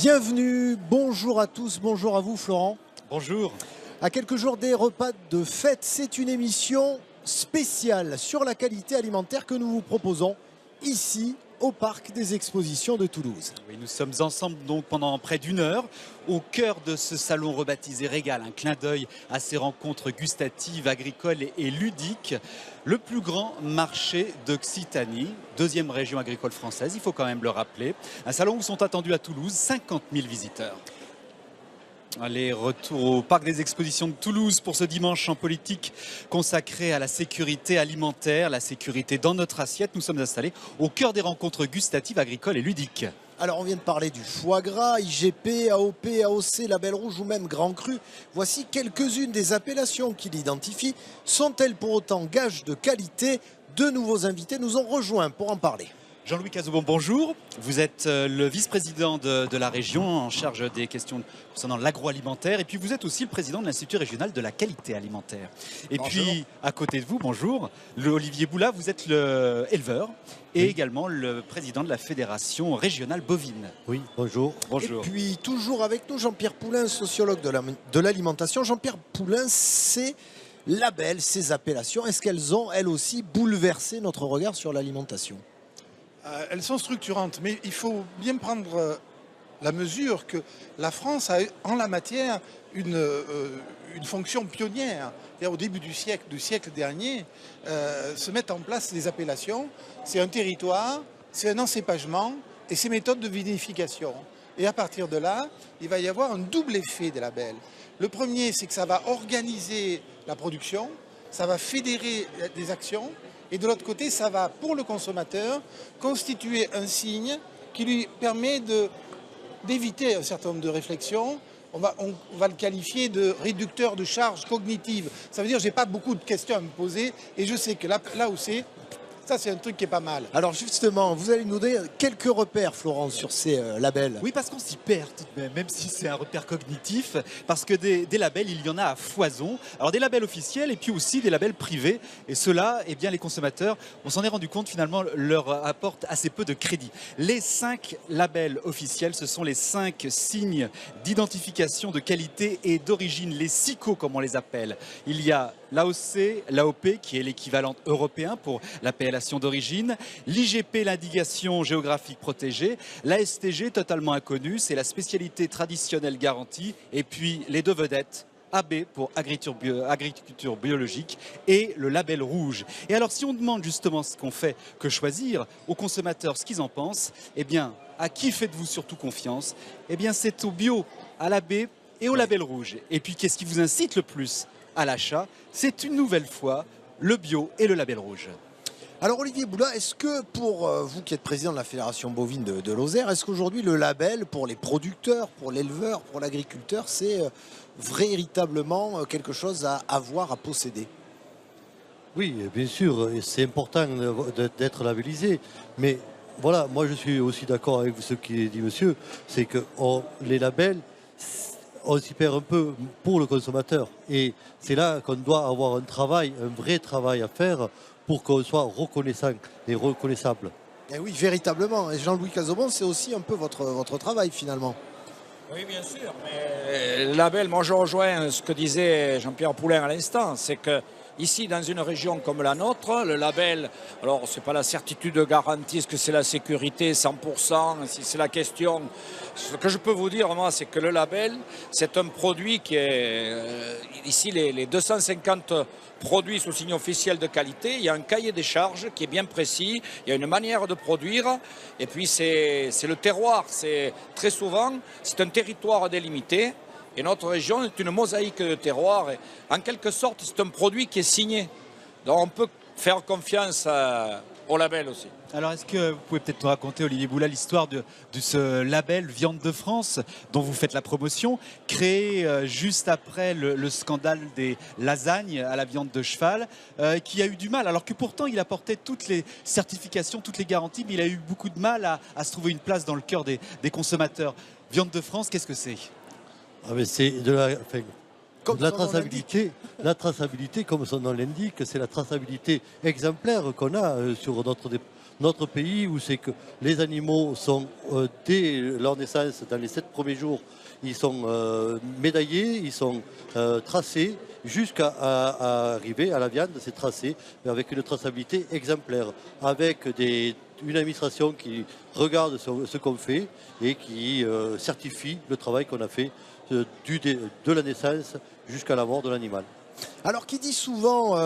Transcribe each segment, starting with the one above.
Bienvenue, bonjour à tous, bonjour à vous Florent. Bonjour. À quelques jours des repas de fête, c'est une émission spéciale sur la qualité alimentaire que nous vous proposons ici au Parc des Expositions de Toulouse. Oui, nous sommes ensemble donc pendant près d'une heure au cœur de ce salon rebaptisé Régal, un clin d'œil à ces rencontres gustatives, agricoles et ludiques. Le plus grand marché d'Occitanie, deuxième région agricole française, il faut quand même le rappeler. Un salon où sont attendus à Toulouse 50 000 visiteurs. Allez, retour au Parc des Expositions de Toulouse pour ce dimanche en politique consacré à la sécurité alimentaire, la sécurité dans notre assiette. Nous sommes installés au cœur des rencontres gustatives, agricoles et ludiques. Alors on vient de parler du foie gras, IGP, AOP, AOC, Label Rouge ou même Grand Cru. Voici quelques-unes des appellations qui l'identifient. Sont-elles pour autant gages de qualité? Deux nouveaux invités nous ont rejoints pour en parler. Jean-Louis Cazobon, bonjour. Vous êtes le vice-président de la région en charge des questions concernant l'agroalimentaire et puis vous êtes aussi le président de l'Institut régional de la qualité alimentaire. Et bonjour. Puis à côté de vous, bonjour, Olivier Boula, vous êtes le éleveur et également le président de la Fédération régionale bovine. Oui, bonjour. Bonjour. Et puis toujours avec nous Jean-Pierre Poulain, sociologue de l'alimentation. Jean-Pierre Poulain, ces labels, ces appellations, est-ce qu'elles ont elles aussi bouleversé notre regard sur l'alimentation ? Elles sont structurantes, mais il faut bien prendre la mesure que la France a en la matière une fonction pionnière. Au début du siècle dernier, se mettent en place des appellations. C'est un territoire, c'est un encépagement et c'est méthode de vinification. Et à partir de là, il va y avoir un double effet des labels. Le premier, c'est que ça va organiser la production, ça va fédérer des actions. Et de l'autre côté, ça va, pour le consommateur, constituer un signe qui lui permet d'éviter un certain nombre de réflexions. On va le qualifier de réducteur de charge cognitive. Ça veut dire que je n'ai pas beaucoup de questions à me poser et je sais que là où c'est, ça c'est un truc qui est pas mal. Alors justement, vous allez nous donner quelques repères, Florence, sur ces labels. Oui, parce qu'on s'y perd tout de même si c'est un repère cognitif, parce que des labels, il y en a à foison. Alors des labels officiels et puis aussi des labels privés. Et ceux-là, eh bien, les consommateurs, on s'en est rendu compte finalement, leur apportent assez peu de crédit. Les 5 labels officiels, ce sont les 5 signes d'identification de qualité et d'origine, les SICO comme on les appelle. Il y a l'AOC, l'AOP qui est l'équivalent européen pour l'appellation d'origine, l'IGP, l'indication géographique protégée, la STG totalement inconnue, c'est la spécialité traditionnelle garantie, et puis les deux vedettes, AB pour agriculture biologique et le label rouge. Et alors si on demande justement ce qu'on fait que choisir aux consommateurs, ce qu'ils en pensent, eh bien à qui faites-vous surtout confiance? Eh bien c'est au bio, à l'AB et au label rouge. Et puis qu'est-ce qui vous incite le plus à l'achat? C'est une nouvelle fois le bio et le label rouge. Alors Olivier Boula, est-ce que pour vous qui êtes président de la Fédération bovine de Lozère, est-ce qu'aujourd'hui le label pour les producteurs, pour l'éleveur, pour l'agriculteur, c'est véritablement quelque chose à avoir, à posséder? Oui, bien sûr, c'est important d'être labellisé, mais voilà, moi je suis aussi d'accord avec ce qui dit monsieur, c'est que les labels, on s'y perd un peu pour le consommateur. Et c'est là qu'on doit avoir un vrai travail à faire pour qu'on soit reconnaissant et reconnaissable. Et oui, véritablement. Et Jean-Louis Cazobon, c'est aussi un peu votre travail finalement. Oui, bien sûr. Mais le label, moi je rejoins ce que disait Jean-Pierre Poulain à l'instant, c'est que ici, dans une région comme la nôtre, le label, alors c'est pas la certitude de garantie, est-ce que c'est la sécurité 100%, si c'est la question. Ce que je peux vous dire, moi, c'est que le label, c'est un produit qui est, ici, les 250 produits sous signe officiel de qualité, il y a un cahier des charges qui est bien précis, il y a une manière de produire, et puis c'est le terroir, c'est très souvent, c'est un territoire délimité. Et notre région est une mosaïque de terroirs. Et en quelque sorte, c'est un produit qui est signé. Donc on peut faire confiance au label aussi. Alors est-ce que vous pouvez peut-être nous raconter, Olivier Boula, l'histoire de ce label Viande de France dont vous faites la promotion, créé juste après le scandale des lasagnes à la viande de cheval, qui a eu du mal, alors que pourtant il apportait toutes les certifications, toutes les garanties, mais il a eu beaucoup de mal à se trouver une place dans le cœur des consommateurs. Viande de France, qu'est-ce que c'est ? C'est de la traçabilité. La traçabilité, comme son nom l'indique, c'est la traçabilité exemplaire qu'on a sur notre pays où c'est que les animaux sont, dès leur naissance, dans les 7 premiers jours, ils sont médaillés, ils sont tracés, jusqu'à arriver à la viande, c'est tracé, mais avec une traçabilité exemplaire, avec une administration qui regarde ce qu'on fait et qui certifie le travail qu'on a fait de la naissance jusqu'à la mort de l'animal. Alors qui dit souvent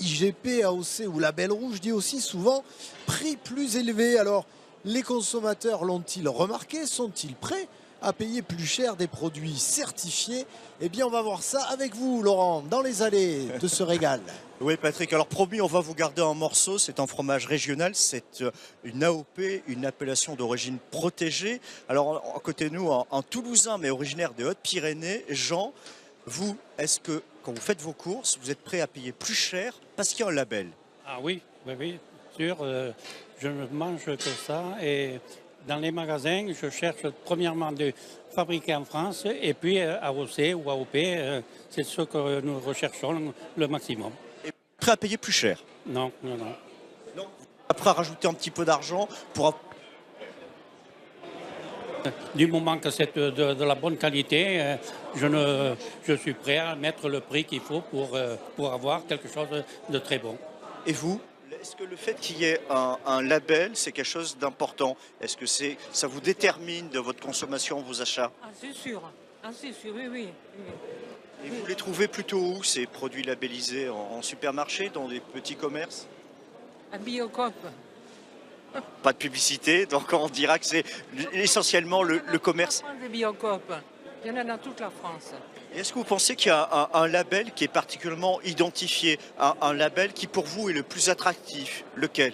IGP, AOC ou label rouge dit aussi souvent prix plus élevé. Alors les consommateurs l'ont-ils remarqué? Sont-ils prêts à payer plus cher des produits certifiés? Eh bien on va voir ça avec vous Laurent, dans les allées de ce régal. Oui Patrick, alors promis, on va vous garder en morceaux, c'est un fromage régional, c'est une AOP, une appellation d'origine protégée. Alors à côté de nous, en Toulousain, mais originaire des Hautes-Pyrénées, Jean, vous, est-ce que quand vous faites vos courses, vous êtes prêt à payer plus cher parce qu'il y a un label? Ah oui, oui, sûr, je ne mange que ça et dans les magasins, je cherche premièrement de fabriquer en France et puis AOC ou AOP, c'est ce que nous recherchons le maximum. Prêt à payer plus cher? Non. Non. Après à rajouter un petit peu d'argent pour... Du moment que c'est de la bonne qualité, je suis prêt à mettre le prix qu'il faut pour avoir quelque chose de très bon. Et vous? Est-ce que le fait qu'il y ait un label, c'est quelque chose d'important? Est-ce que ça vous détermine de votre consommation, vos achats? C'est sûr, oui. Et vous les trouvez plutôt où, ces produits labellisés? En supermarché, dans des petits commerces? À Biocoop. Pas de publicité, donc on dira que c'est essentiellement le commerce. De Biocoop. Il y en a dans toute la France. Est-ce que vous pensez qu'il y a un label qui est particulièrement identifié, un label qui pour vous est le plus attractif? Lequel?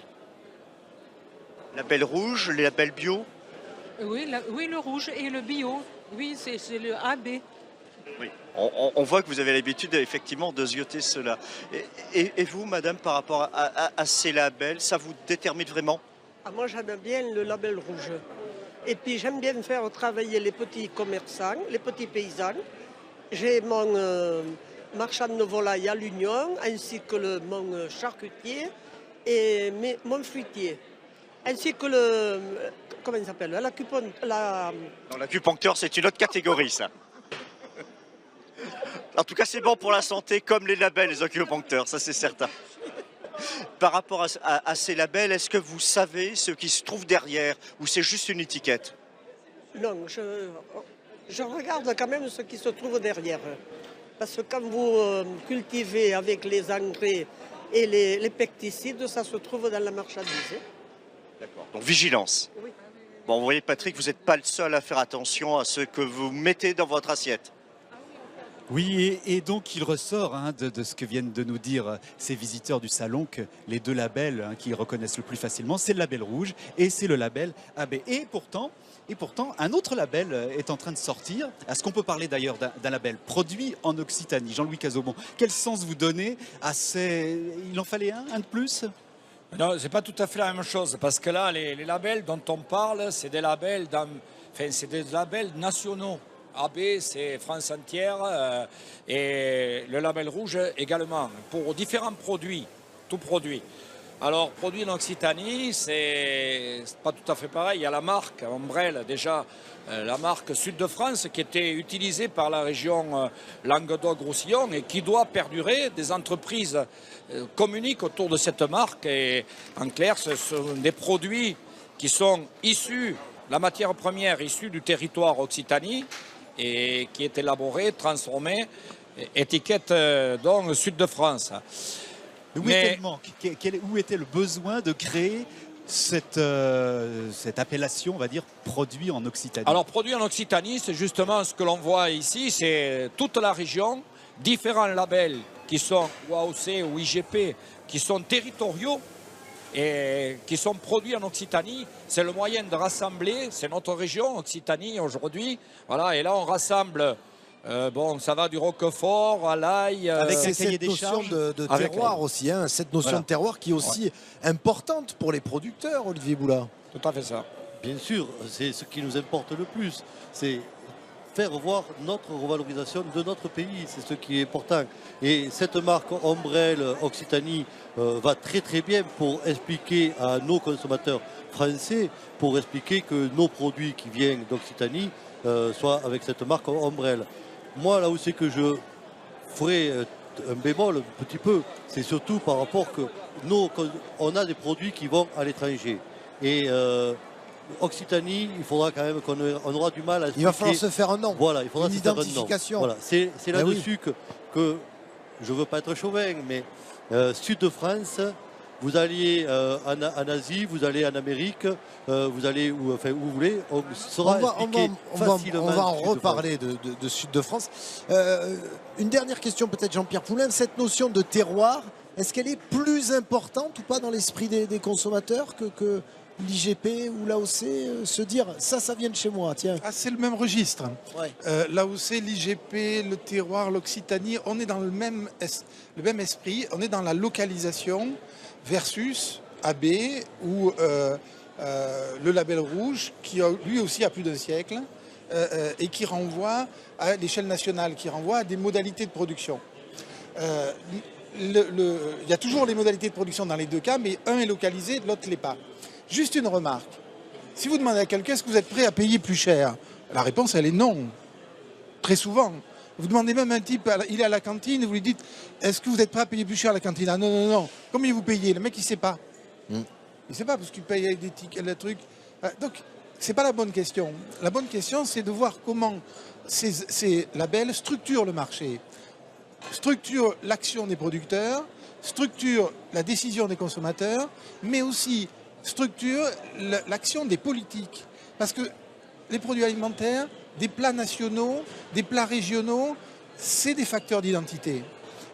Label rouge, les labels bio? Oui, le rouge et le bio. Oui, c'est le AB. Oui. On voit que vous avez l'habitude effectivement de zioter cela. Et vous, madame, par rapport à ces labels, ça vous détermine vraiment? Moi, j'aime bien le label rouge. Et puis, j'aime bien faire travailler les petits commerçants, les petits paysans. J'ai mon marchand de volaille à l'Union, ainsi que mon charcutier et mon fruitier. Ainsi que comment il s'appelle? Non, l'acupuncteur, c'est une autre catégorie, ça. En tout cas, c'est bon pour la santé, comme les labels, les acupuncteurs, ça c'est certain. Par rapport à ces labels, est-ce que vous savez ce qui se trouve derrière ou c'est juste une étiquette? Non, je regarde quand même ce qui se trouve derrière. Parce que quand vous cultivez avec les engrais et les pesticides, ça se trouve dans la marchandise. D'accord. Donc vigilance. Oui. Bon, vous voyez Patrick, vous n'êtes pas le seul à faire attention à ce que vous mettez dans votre assiette. Oui, et donc il ressort de ce que viennent de nous dire ces visiteurs du salon que les deux labels qu'ils reconnaissent le plus facilement, c'est le label rouge et c'est le label AB. Et pourtant, un autre label est en train de sortir. Est-ce qu'on peut parler d'ailleurs d'un label produit en Occitanie? Jean-Louis Cazobon, quel sens vous donnez à ces... Il en fallait un de plus? Non, c'est pas tout à fait la même chose, parce que là, les labels dont on parle, c'est des labels, c'est des labels nationaux. AB, c'est France entière, et le label rouge également, pour différents produits, tout produit. Alors, produit en Occitanie, c'est pas tout à fait pareil. Il y a la marque Ombrelle, déjà, la marque Sud de France, qui était utilisée par la région Languedoc-Roussillon et qui doit perdurer. Des entreprises communiquent autour de cette marque. Et en clair, ce sont des produits qui sont issus, la matière première issue du territoire Occitanie et qui est élaborée, transformée, étiquette donc Sud de France. Où était le manque? Où était le besoin de créer cette appellation, on va dire, produit en Occitanie? Alors, produit en Occitanie, c'est justement ce que l'on voit ici, c'est toute la région, différents labels qui sont ou AOC ou IGP, qui sont territoriaux et qui sont produits en Occitanie. C'est le moyen de rassembler, c'est notre région, Occitanie, aujourd'hui. Voilà, et là, on rassemble... bon, ça va du roquefort à l'ail. Avec cette notion de terroir aussi, cette notion de terroir qui est aussi importante pour les producteurs, Olivier Boula. Tout à fait ça. Bien sûr, c'est ce qui nous importe le plus. C'est faire voir notre revalorisation de notre pays, c'est ce qui est important. Et cette marque Ombrelle Occitanie va très très bien pour expliquer à nos consommateurs français, pour expliquer que nos produits qui viennent d'Occitanie soient avec cette marque Ombrelle. Moi, là où c'est que je ferai un bémol un petit peu, c'est surtout par rapport que on a des produits qui vont à l'étranger. Et Occitanie, il faudra quand même qu'on aura du mal à expliquer. Il va falloir se faire un nom. Voilà, il faudra une se faire un nom. identification. Voilà, c'est là-dessus que je ne veux pas être chauvin, mais Sud de France, vous alliez en Asie, vous allez en Amérique, vous allez où vous voulez, on va en reparler de Sud de France. Une dernière question peut-être Jean-Pierre Poulin, cette notion de terroir, est-ce qu'elle est plus importante ou pas dans l'esprit des consommateurs que l'IGP ou l'AOC, se dire ça vient de chez moi, tiens. Ah, c'est le même registre. Ouais. L'AOC, l'IGP, le terroir, l'Occitanie, on est dans le même esprit, on est dans la localisation versus AB ou le label rouge qui lui aussi a plus d'un siècle et qui renvoie à l'échelle nationale, qui renvoie à des modalités de production. Il y a toujours les modalités de production dans les deux cas, mais un est localisé, l'autre ne l'est pas. Juste une remarque. Si vous demandez à quelqu'un, est-ce que vous êtes prêt à payer plus cher? La réponse, elle est non. Très souvent. Vous demandez même à un type, il est à la cantine, vous lui dites, est-ce que vous êtes prêt à payer plus cher à la cantine? Ah non, non, non. Combien vous payez? Le mec, il ne sait pas. Il ne sait pas parce qu'il paye avec des tickets, le truc. Donc, ce n'est pas la bonne question. La bonne question, c'est de voir comment ces labels structurent le marché, structurent l'action des producteurs, structurent la décision des consommateurs, mais aussi structure l'action des politiques. Parce que les produits alimentaires, des plats nationaux, des plats régionaux, c'est des facteurs d'identité.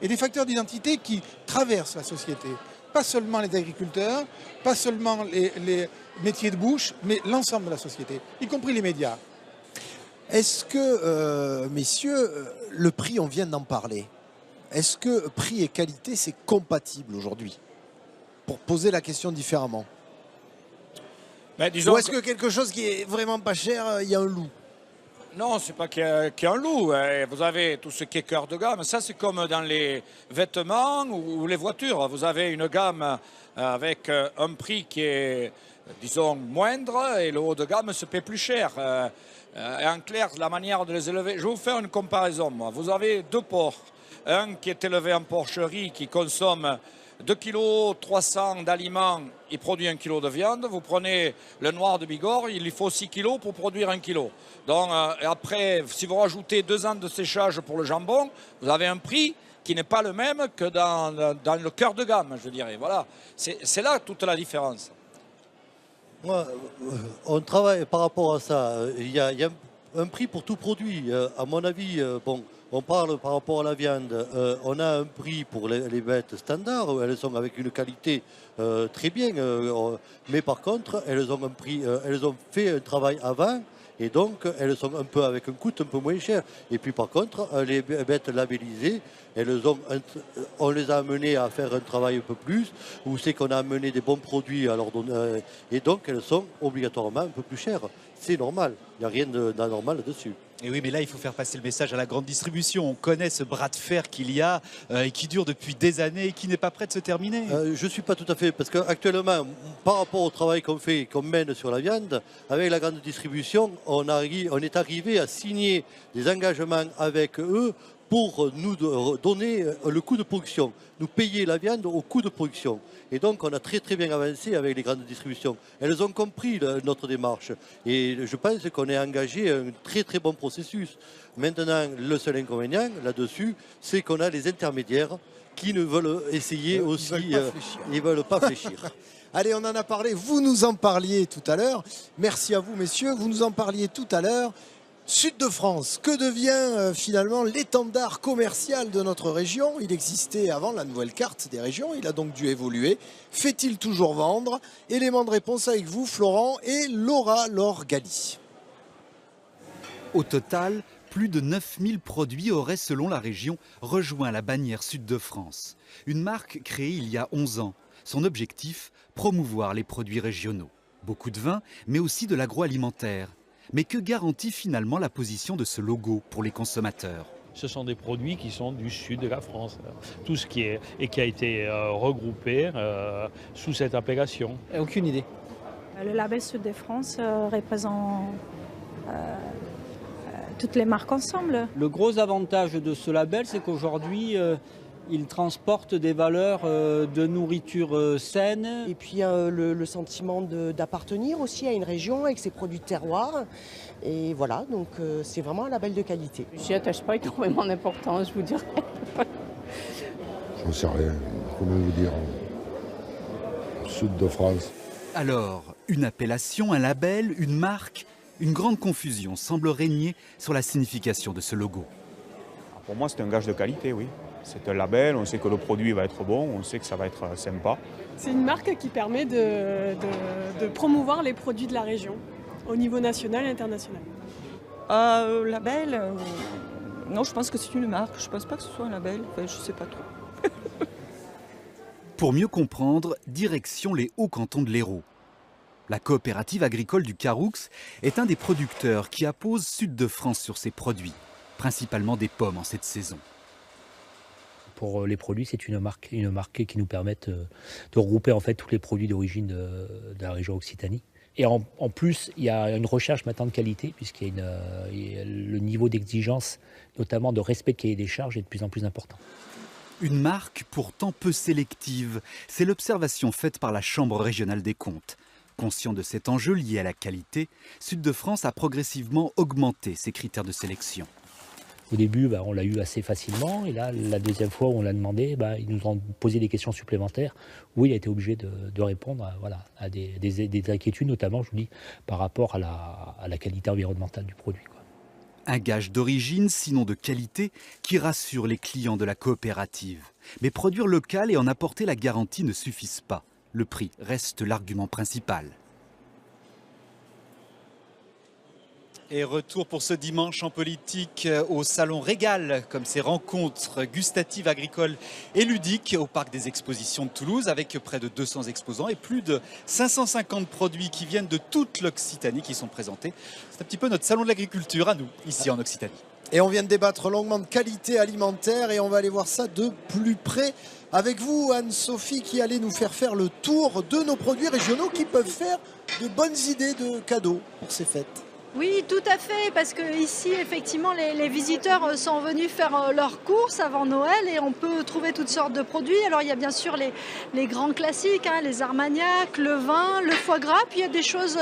Et des facteurs d'identité qui traversent la société. Pas seulement les agriculteurs, pas seulement les métiers de bouche, mais l'ensemble de la société, y compris les médias. Est-ce que, messieurs, le prix, on vient d'en parler, est-ce que prix et qualité, c'est compatible aujourd'hui? Pour poser la question différemment. Mais ou est-ce que quelque chose qui est vraiment pas cher, il y a un loup? Non, c'est pas qu'il y a un loup. Vous avez tout ce qui est cœur de gamme. Ça, c'est comme dans les vêtements ou les voitures. Vous avez une gamme avec un prix qui est, disons, moindre et le haut de gamme se paie plus cher. Et en clair, la manière de les élever... Je vais vous faire une comparaison, moi. Vous avez deux porcs. Un qui est élevé en porcherie, qui consomme 2,3 kg d'aliments, il produit 1 kg de viande. Vous prenez le noir de Bigorre, il lui faut 6 kg pour produire 1 kg. Donc après, si vous rajoutez 2 ans de séchage pour le jambon, vous avez un prix qui n'est pas le même que dans le cœur de gamme, je dirais. Voilà, c'est là toute la différence. Moi, on travaille par rapport à ça. Il y a un prix pour tout produit. À mon avis, bon... On parle par rapport à la viande, on a un prix pour les bêtes standards, elles sont avec une qualité très bien, mais par contre, elles ont un prix, elles ont fait un travail avant, et donc elles sont un peu avec un coût un peu moins cher. Et puis par contre, les bêtes labellisées, on les a amenées à faire un travail un peu plus, où c'est qu'on a amené des bons produits à leur donner, et donc elles sont obligatoirement un peu plus chères. C'est normal, il n'y a rien d'anormal dessus. Et oui, mais là, il faut faire passer le message à la grande distribution. On connaît ce bras de fer qu'il y a et qui dure depuis des années et qui n'est pas prêt de se terminer. Je ne suis pas tout à fait, parce qu'actuellement, par rapport au travail qu'on mène sur la viande, avec la grande distribution, on est arrivé à signer des engagements avec eux pour nous donner le coût de production, nous payer la viande au coût de production. Et donc on a très très bien avancé avec les grandes distributions. Elles ont compris notre démarche et je pense qu'on est engagé un très très bon processus. Maintenant, le seul inconvénient là-dessus, c'est qu'on a les intermédiaires qui ne veulent essayer aussi, ils ne veulent pas fléchir. Allez, on en a parlé, vous nous en parliez tout à l'heure. Merci à vous messieurs, vous nous en parliez tout à l'heure. Sud de France, que devient finalement l'étendard commercial de notre région? Il existait avant la nouvelle carte des régions, il a donc dû évoluer. Fait-il toujours vendre? Élément de réponse avec vous, Florent et Laura Laure-Gali. Au total, plus de 9000 produits auraient, selon la région, rejoint la bannière Sud de France. Une marque créée il y a 11 ans. Son objectif, promouvoir les produits régionaux. Beaucoup de vin, mais aussi de l'agroalimentaire. Mais que garantit finalement la position de ce logo pour les consommateurs ? Ce sont des produits qui sont du sud de la France. Tout ce qui est et qui a été regroupé sous cette appellation. Aucune idée. Le label Sud de France représente toutes les marques ensemble. Le gros avantage de ce label, c'est qu'aujourd'hui, il transporte des valeurs de nourriture saine. Et puis le sentiment d'appartenir aussi à une région avec ses produits de terroir. Et voilà, donc c'est vraiment un label de qualité. J'y attache pas énormément d'importance, je vous dirais. J'en sais rien, comment vous dire, Sud de France. Alors, une appellation, un label, une marque, une grande confusion semble régner sur la signification de ce logo. Pour moi, c'est un gage de qualité, oui. C'est un label, on sait que le produit va être bon, on sait que ça va être sympa. C'est une marque qui permet de promouvoir les produits de la région au niveau national et international. Label, non, je pense que c'est une marque. Je ne pense pas que ce soit un label, enfin, je ne sais pas trop. Pour mieux comprendre, direction les hauts cantons de l'Hérault. La coopérative agricole du Caroux est un des producteurs qui appose Sud de France sur ses produits, principalement des pommes en cette saison. Pour les produits, c'est une marque qui nous permet de regrouper en fait tous les produits d'origine de la région Occitanie. Et en plus, il y a une recherche maintenant de qualité, le niveau d'exigence, notamment de respect de cahier des charges, est de plus en plus important. Une marque pourtant peu sélective, c'est l'observation faite par la Chambre régionale des comptes. Conscient de cet enjeu lié à la qualité, Sud de France a progressivement augmenté ses critères de sélection. Au début, on l'a eu assez facilement, et là, la deuxième fois où on l'a demandé, ils nous ont posé des questions supplémentaires où il a été obligé de répondre à des inquiétudes, notamment, je vous dis, par rapport à la qualité environnementale du produit. Un gage d'origine, sinon de qualité, qui rassure les clients de la coopérative. Mais produire local et en apporter la garantie ne suffisent pas. Le prix reste l'argument principal. Et retour pour ce dimanche en politique au Salon Régal, comme ces rencontres gustatives, agricoles et ludiques au Parc des Expositions de Toulouse, avec près de 200 exposants et plus de 550 produits qui viennent de toute l'Occitanie qui sont présentés. C'est un petit peu notre salon de l'agriculture à nous, ici en Occitanie. Et on vient de débattre longuement de qualité alimentaire et on va aller voir ça de plus près avec vous, Anne-Sophie, qui allait nous faire le tour de nos produits régionaux qui peuvent faire de bonnes idées de cadeaux pour ces fêtes. Oui, tout à fait, parce que ici, effectivement, les visiteurs sont venus faire leurs courses avant Noël et on peut trouver toutes sortes de produits. Alors, il y a bien sûr les grands classiques, les armagnacs, le vin, le foie gras, puis il y a des choses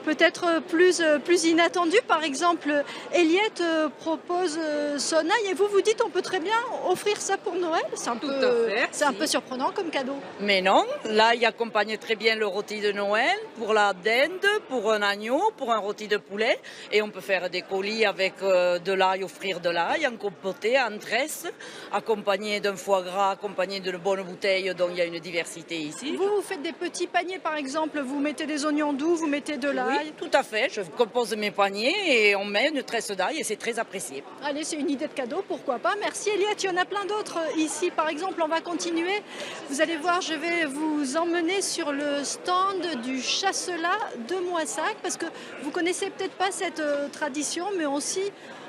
peut-être plus inattendues. Par exemple, Eliette propose son ail et vous dites on peut très bien offrir ça pour Noël. C'est un peu surprenant comme cadeau. Mais non, l'ail accompagne très bien le rôti de Noël, pour la dinde, pour un agneau, pour un rôti de poulet. Et on peut faire des colis avec de l'ail, offrir de l'ail, en compoté, en tresse, accompagné d'un foie gras, accompagné d'une bonne bouteille dont il y a une diversité ici. Vous faites des petits paniers par exemple, vous mettez des oignons doux, vous mettez de l'ail. Oui, tout à fait, je compose mes paniers et on met une tresse d'ail et c'est très apprécié. Allez, c'est une idée de cadeau, pourquoi pas. Merci Eliette, il y en a plein d'autres ici. Par exemple, on va continuer. Vous allez voir, je vais vous emmener sur le stand du chasselas de Moissac parce que vous connaissez peut-être pas cette tradition, mais aussi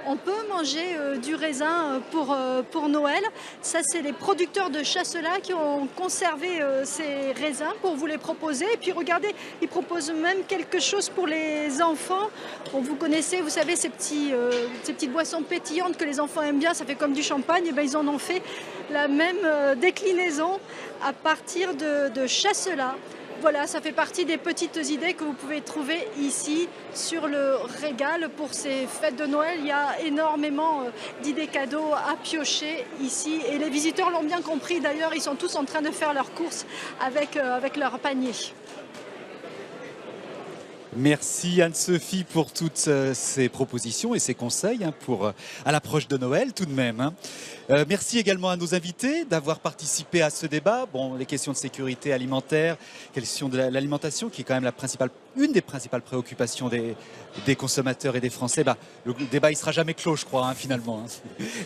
on peut manger du raisin pour Noël. Ça, c'est les producteurs de chasselas qui ont conservé ces raisins pour vous les proposer. Et puis regardez, ils proposent même quelque chose pour les enfants. Bon, vous connaissez, vous savez, ces petites boissons pétillantes que les enfants aiment bien, ça fait comme du champagne. Et bien, ils en ont fait la même déclinaison à partir de chasselas. Voilà, ça fait partie des petites idées que vous pouvez trouver ici sur le Régal pour ces fêtes de Noël. Il y a énormément d'idées cadeaux à piocher ici et les visiteurs l'ont bien compris. D'ailleurs, ils sont tous en train de faire leurs courses avec leur panier. Merci Anne-Sophie pour toutes ces propositions et ces conseils à l'approche de Noël tout de même. Merci également à nos invités d'avoir participé à ce débat. Bon, les questions de sécurité alimentaire, question de l'alimentation qui est quand même la principale une des principales préoccupations des consommateurs et des Français. Le débat, il ne sera jamais clos, je crois, finalement.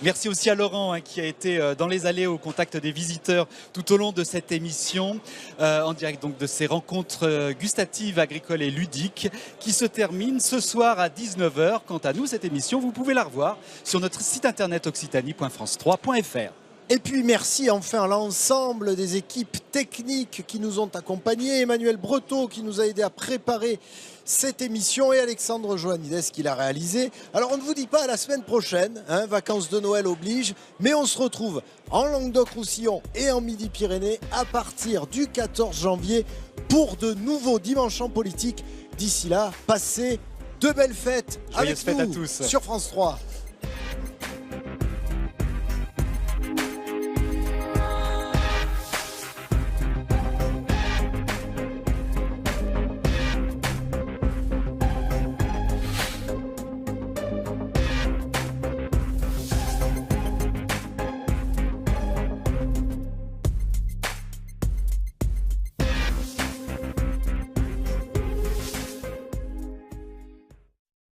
Merci aussi à Laurent, qui a été dans les allées au contact des visiteurs tout au long de cette émission, en direct donc de ces rencontres gustatives, agricoles et ludiques qui se terminent ce soir à 19h. Quant à nous, cette émission, vous pouvez la revoir sur notre site internet occitanie.france3.fr. Et puis merci enfin à l'ensemble des équipes techniques qui nous ont accompagnés, Emmanuel Breteau qui nous a aidé à préparer cette émission et Alexandre Joannides qui l'a réalisé. Alors on ne vous dit pas à la semaine prochaine, vacances de Noël oblige, mais on se retrouve en Languedoc-Roussillon et en Midi-Pyrénées à partir du 14 janvier pour de nouveaux dimanches en politique. D'ici là, passez de belles fêtes Joyeuses avec fêtes nous à tous sur France 3.